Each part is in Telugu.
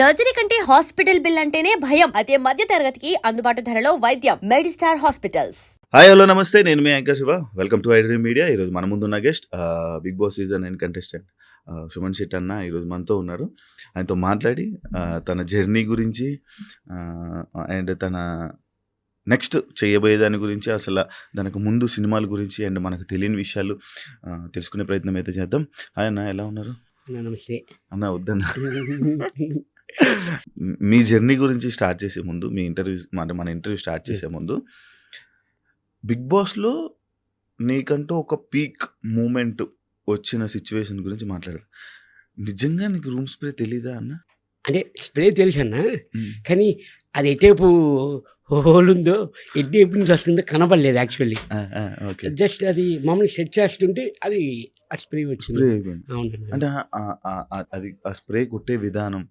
సర్జరీ కంటే హాస్పిటల్ బిల్ అంటేనే భయం. అదే మధ్య తరగతికి అందుబాటు ధరలో వైద్యం. Medistar hospitals. హాయ్ హలో నమస్తే, నేను మీ anchor Shiva. Welcome to iDream media. ఈరోజు మన ముందున్న guest Bigg Boss season 9 contestant Suman Shetty అన్న ఈరోజు మనతో ఉన్నారు. ఆయనతో మాట్లాడి తన జర్నీ గురించి అండ్ తన నెక్స్ట్ చేయబోయే దాని గురించి, అసలు దానికి ముందు సినిమాల గురించి అండ్ మనకు తెలియని విషయాలు తెలుసుకునే ప్రయత్నం అయితే చేద్దాం. హాయ్ అన్న, ఎలా ఉన్నారు? నమస్తే అన్న వద్దన్న మీ జర్నీ గురించి స్టార్ట్ చేసే ముందు, మీ ఇంటర్వ్యూ మన ఇంటర్వ్యూ స్టార్ట్ చేసే ముందు, బిగ్ బాస్లో నీకంటూ ఒక పీక్ మూమెంట్ వచ్చిన సిచ్యువేషన్ గురించి మాట్లాడదు. నిజంగా నీకు రూమ్ స్ప్రే తెలీదా అన్న? అంటే స్ప్రే తెలుసు అన్న, కానీ అది ఎటేపు హోల్ ఉందో ఎటేపు నుంచి వస్తుందో కనపడలేదు యాక్చువల్లీ. జస్ట్ అది మామూలు సెట్ చేస్తుంటే అది ఆ స్ప్రే వచ్చింది. అవును, అంటే అది ఆ స్ప్రే కొట్టే విధానం,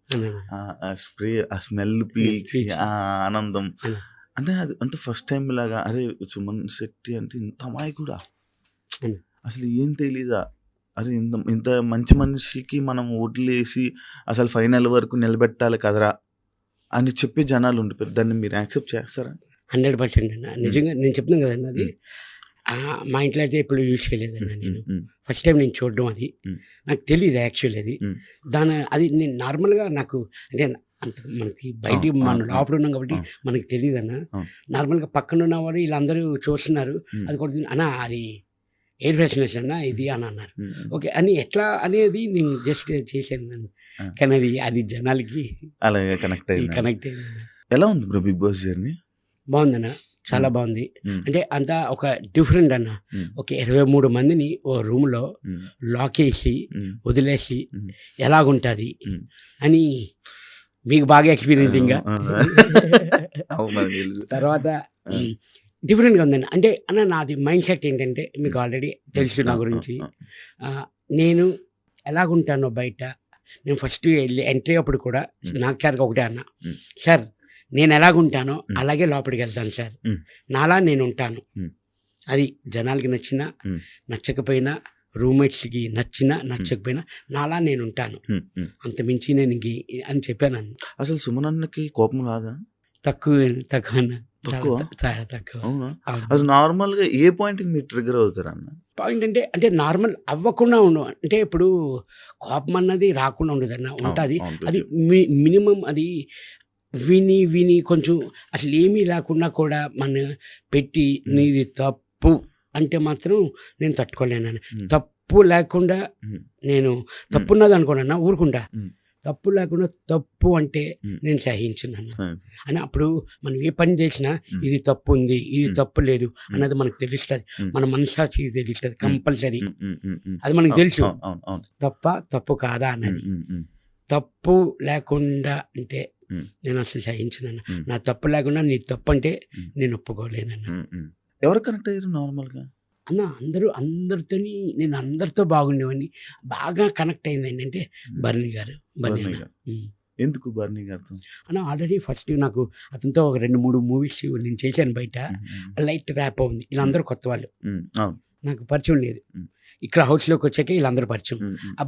ఆ స్ప్రే, ఆ స్మెల్ పీల్చి ఆ ఆనందం, అంటే అది అంత ఫస్ట్ టైం లాగా, అరే సుమన్ శెట్టి అంటే ఇంత అమ్మాయి కూడా అసలు ఏం తెలీదా, అరే ఇంత మంచి మనిషికి మనం ఓట్లేసి అసలు ఫైనల్ వరకు నిలబెట్టాలి కదరా అని చెప్పి జనాలు ఉండిపోయారు. దాన్ని మీరు యాక్సెప్ట్ చేస్తారా? 100% అన్న. నిజంగా నేను చెప్తున్నాను కదన్న, అది మా ఇంట్లో అయితే ఎప్పుడు యూజ్ చేయలేదన్న. నేను ఫస్ట్ టైం నేను చూడడం, అది నాకు తెలియదు యాక్చువల్లీ. అది నేను నార్మల్గా నాకు అంటే అంత మనకి బయట మనం లోపల ఉన్నాం కాబట్టి మనకి తెలియదు అన్న. నార్మల్గా పక్కన ఉన్నవారు వీళ్ళందరూ చూస్తున్నారు, అది కొడుతుంది అన్న, అది ఎయిర్ ఫ్రెషనర్స్ అన్న ఇది అని అన్నారు. ఓకే అని ఎట్లా అనేది నేను జస్ట్ చేశాను, కానీ అది జనాలకి అలాగే కనెక్ట్ అయింది. ఎలా ఉంది బ్రో బిగ్ బాస్ జర్నీ? బాగుందన్న, చాలా బాగుంది. అంటే అంతా ఒక డిఫరెంట్ అన్న. ఒక 23 మందిని ఓ రూమ్లో లాక్ వేసి వదిలేసి ఎలాగుంటుంది అని మీకు బాగా ఎక్స్పీరియన్సింగ్గా తర్వాత డిఫరెంట్గా ఉందండి. అంటే అన్న నాది మైండ్ సెట్ ఏంటంటే మీకు ఆల్రెడీ తెలుసు నా గురించి. నేను ఎలాగుంటానో బయట, నేను ఫస్ట్ వెళ్ళి ఎంట్రీ అప్పుడు కూడా నాకు సార్గా ఒకటే అన్న, సార్ నేను ఎలాగుంటానో అలాగే లోపలికి వెళ్తాను సార్, నాలా నేను ఉంటాను. అది జనాలకి నచ్చినా నచ్చకపోయినా, రూమ్మేట్స్కి నచ్చినా నచ్చకపోయినా నాలా నేను ఉంటాను, అంత మించి నేను అని చెప్పాను. అసలు సుమన్ అన్నకి కోపం రాదా? తక్కువ అన్న, తక్కువ. అసలు నార్మల్గా ఏ పాయింట్కి మీరు ట్రిగర్ అవుతారు అన్న? పాయింట్ అంటే నార్మల్ అవ్వకుండా ఉండు, అంటే ఇప్పుడు కోపం అన్నది రాకుండా ఉండదు అన్న, ఉంటుంది. అది మినిమం అది విని కొంచెం అసలు ఏమీ లేకుండా కూడా మన పెట్టి నీది తప్పు అంటే మాత్రం నేను తట్టుకోలేను. తప్పు లేకుండా నేను తప్పున్నది అనుకోనన్నా ఊరుకుంటా, తప్పు లేకుండా తప్పు అంటే నేను సహించున్నాను అని. అప్పుడు మనం ఏ పని చేసినా ఇది తప్పు ఉంది, ఇది తప్పు లేదు అన్నది మనకు తెలుస్తుంది, మన మనసాక్షికి తెలుస్తుంది కంపల్సరీ. అది మనకు తెలుసు తప్పు కాదా అన్నది. తప్పు లేకుండా అంటే నేను అసలు సహించినాను. నా తప్పు లేకుండా నీ తప్పు అంటే నేను ఒప్పుకోలేనన్న. ఎవరు కనెక్ట్ అయ్యారు నార్మల్గా అన్న? అందరితో నేను అందరితో బాగుండేవాడిని. బాగా కనెక్ట్ అయింది ఏంటంటే బర్నీ గారు. ఎందుకు బర్నీ గారితో అన్న? ఆల్రెడీ ఫస్ట్ నాకు అతనితో ఒక 2-3 మూవీస్ నేను చేశాను బయట. లైట్ ర్యాప్ ఉంది. వీళ్ళందరూ కొత్త వాళ్ళు, నాకు పరిచయం లేదు. ఇక్కడ హౌస్లోకి వచ్చాక వీళ్ళందరూ పరిచయం. ఆ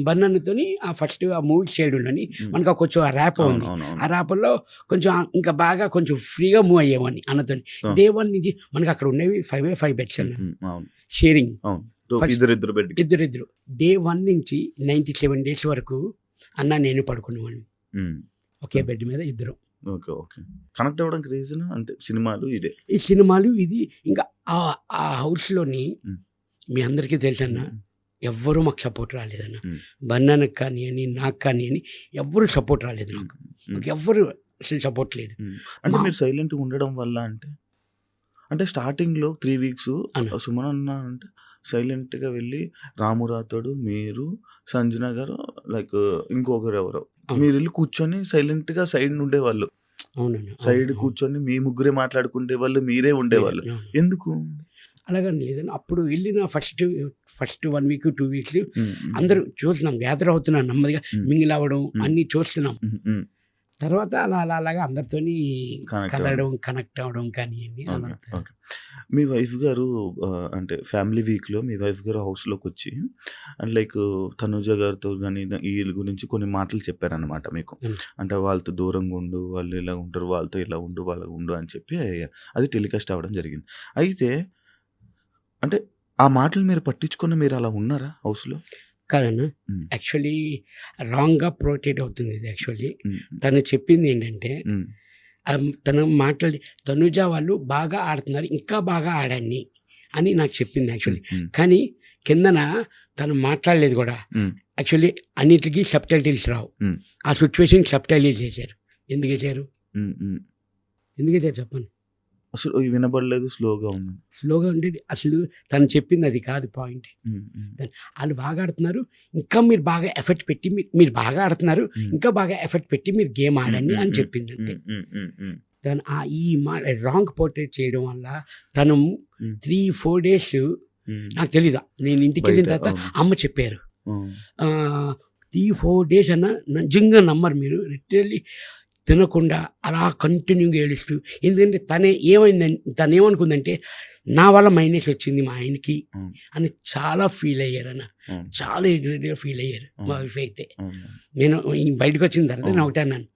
బన్నతో ఆ ఫస్ట్ ఆ మూవీ చేయడంలోని మనకు కొంచెం ఆ ర్యాప్ ఉంది. ఆ ర్యాప్లో కొంచెం ఇంకా బాగా కొంచెం ఫ్రీగా మూవ్ అయ్యేవాడిని అన్నతో. డే 1 నుంచి మనకి అక్కడ ఉండేవి 5 బెడ్స్ అన్న, షేరింగ్ ఇద్దరు. డే 1 నుంచి 97 days వరకు అన్న నేను పడుకునేవాడిని ఒకే బెడ్ మీద ఇద్దరు. కనెక్ట్ అవ్వడానికి రీజన్ అంటే ఈ సినిమాలు ఇది. ఇంకా ఆ హౌస్లోని మీ అందరికీ తెలుసన్న, ఎవ్వరూ మాకు సపోర్ట్ రాలేదన్న. బన్నానికి కానీ అని, నాకు కానీ అని ఎవ్వరూ సపోర్ట్ రాలేదు. నాకు ఎవ్వరు అసలు సపోర్ట్ లేదు. అంటే మీరు సైలెంట్గా ఉండడం వల్ల అంటే స్టార్టింగ్లో 3 weeks సుమన్ అన్న అంటే సైలెంట్గా వెళ్ళి రామురాతోడు, మీరు, సంజన గారు, లైక్ ఇంకొకరు ఎవరో, మీరు వెళ్ళి కూర్చొని సైలెంట్గా సైడ్ ఉండేవాళ్ళు. సైడ్ కూర్చొని మీ ముగ్గురే మాట్లాడుకుంటే వాళ్ళు, మీరే ఉండేవాళ్ళు. ఎందుకు? అలాగని లేదని అప్పుడు వెళ్ళిన ఫస్ట్ 1 week 2 weeks అందరూ చూస్తున్నాం, గ్యాదర్ అవుతున్నాం, నెమ్మదిగా మింగిల్ అవ్వడం అన్నీ చూస్తున్నాం. తర్వాత అలాగా అందరితో కలవడం, కనెక్ట్ అవ్వడం కానీ మీ వైఫ్ గారు అంటే ఫ్యామిలీ వీక్‌లో మీ వైఫ్ గారు హౌస్‌లోకొచ్చి అండ్ లైక్ తనుజ గారితో గాని ఈళ్ళ గురించి కొన్ని మాటలు చెప్పారనమాట మీకు. హ్మ్. అంటే వాళ్ళతో దూరంగా ఉండు, వాళ్ళు ఇలా ఉంటారు, వాళ్ళతో ఇలా ఉండు, వాళ్ళ ఉండు అని చెప్పి అది టెలికాస్ట్ అవ్వడం జరిగింది. అయితే అంటే ఆ మాటలు మీరు పట్టించుకొని మీరు అలా ఉన్నారా హౌస్‌లో? కాదన్నా, హ్మ్. యాక్చువల్లీ రాంగ్‌గా పోర్ట్రేట్ అవుతుంది ఇది యాక్చువల్లీ. హ్మ్. తను చెప్పింది ఏంటంటే హ్మ్. తను మాట్లాడి తనుజ వాళ్ళు బాగా ఆడుతున్నారు, ఇంకా బాగా ఆడండి అని నాకు చెప్పింది యాక్చువల్లీ. హ్మ్. కానీ కిందన తను మాట్లాడలేదు కూడా. హ్మ్. యాక్చువల్లీ అన్నిటికీ సబ్‌టైటిల్స్ రావు. హ్మ్. ఆ ఆ సిచ్యువేషన్‌కి సబ్‌టైటిల్స్ చేశారు. ఎందుకు చేశారు? హ్మ్. హ్మ్. ఎందుకు చేశారు చెప్పండి? అసలు వినబడలేదు, స్లోగా ఉంది. స్లోగా ఉండేది అసలు తను చెప్పింది అది కాదు పాయింట్. హ్మ్. హ్మ్. వాళ్ళు బాగా ఆడుతున్నారు, ఇంకా మీరు బాగా ఎఫర్ట్ పెట్టి మీరు బాగా ఆడుతున్నారు, హ్మ్. ఇంకా బాగా ఎఫర్ట్ పెట్టి మీరు గేమ్ ఆడండి హ్మ్. అని హ్మ్. చెప్పింది అంతే. హ్మ్. హ్మ్. హ్మ్. తను ఈ రాంగ్ పోర్ట్రేట్ చేయడం వల్ల తను హ్మ్. 3-4 డేస్ హ్మ్. నాకు తెలీదు. నేను ఇంటికి వెళ్ళిన బయట తర్వాత అవును. అమ్మ చెప్పారు. హ్మ్. 3-4 డేస్ అన్న నిజంగా నమ్మరు మీరు, లిటరల్లీ తినకుండా అలా కంటిన్యూగా ఏడుస్తూ. ఎందుకంటే తను ఏమనుకుందంటే నా వల్ల మైనస్ వచ్చింది మా ఆయనకి హ్మ్. అని చాలా ఫీల్ అయ్యారన్న. హ్మ్. చాలా రిగ్రెట్గా ఫీల్ అయ్యారు మా హ్మ్. వైఫ్ అయితే. హ్మ్. నేను బయటకు వచ్చిన తర్వాత నేను ఒకటే అన్నాను,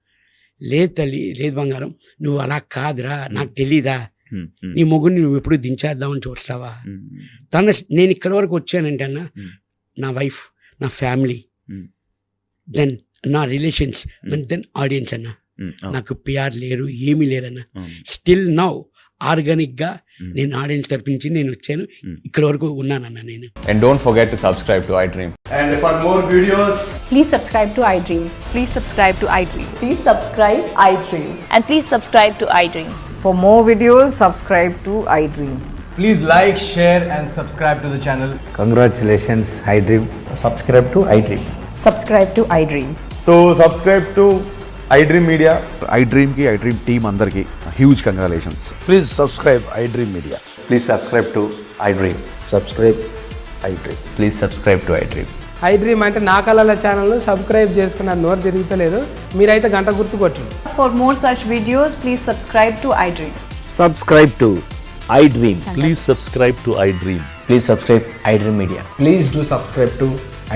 లేదు తల్లి, లేదు బంగారం, నువ్వు అలా కాదురా, నాకు తెలీదా, హ్మ్. హ్మ్. నీ మొగుడిని నువ్వు ఎప్పుడు దించేద్దామని చూస్తావా. హ్మ్. నేను ఇక్కడి వరకు వచ్చానంటే అన్న, హ్మ్. నా వైఫ్, నా ఫ్యామిలీ, హ్మ్. దెన్ నా రిలేషన్స్, దెన్ ఆడియన్స్ అన్న. హ్మ్. అవును. నాకు పిఆర్ లేరు, ఏమీ లేరన్న. అవును. స్టిల్ నౌ ఆర్గానిక్గా హ్మ్. నేను ఆడియన్స్ తరపించి నేను వచ్చాను, హ్మ్. ఇక్కడ వరకు ఉన్నానన్న నేను. And don't forget to subscribe to iDream. And for more videos, Please subscribe to iDream. Please subscribe to iDream. Please subscribe iDream. And please subscribe to iDream. For more videos, subscribe to iDream. please like, share, and subscribe to the channel. Congratulations, iDream. Subscribe to iDream. Subscribe to iDream. So subscribe to iDream Media. iDream की iDream team अंदर की huge congratulations. Please subscribe iDream Media. Please subscribe to iDream. Subscribe iDream. Please subscribe to iDream. iDream అంటే నా కళల ఛానల్ను సబ్స్క్రైబ్ చేసుకున్న నోరు తిరుగుతలేదు, మీరైతే గంట గుర్తు కొట్టండి. For more such videos, please subscribe to iDream. Subscribe to iDream. Please subscribe to iDream. Please subscribe iDream Media. Please do subscribe to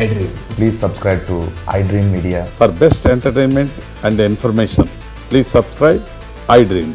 iDream. Please subscribe to iDream Media. For best entertainment and information, please subscribe iDream.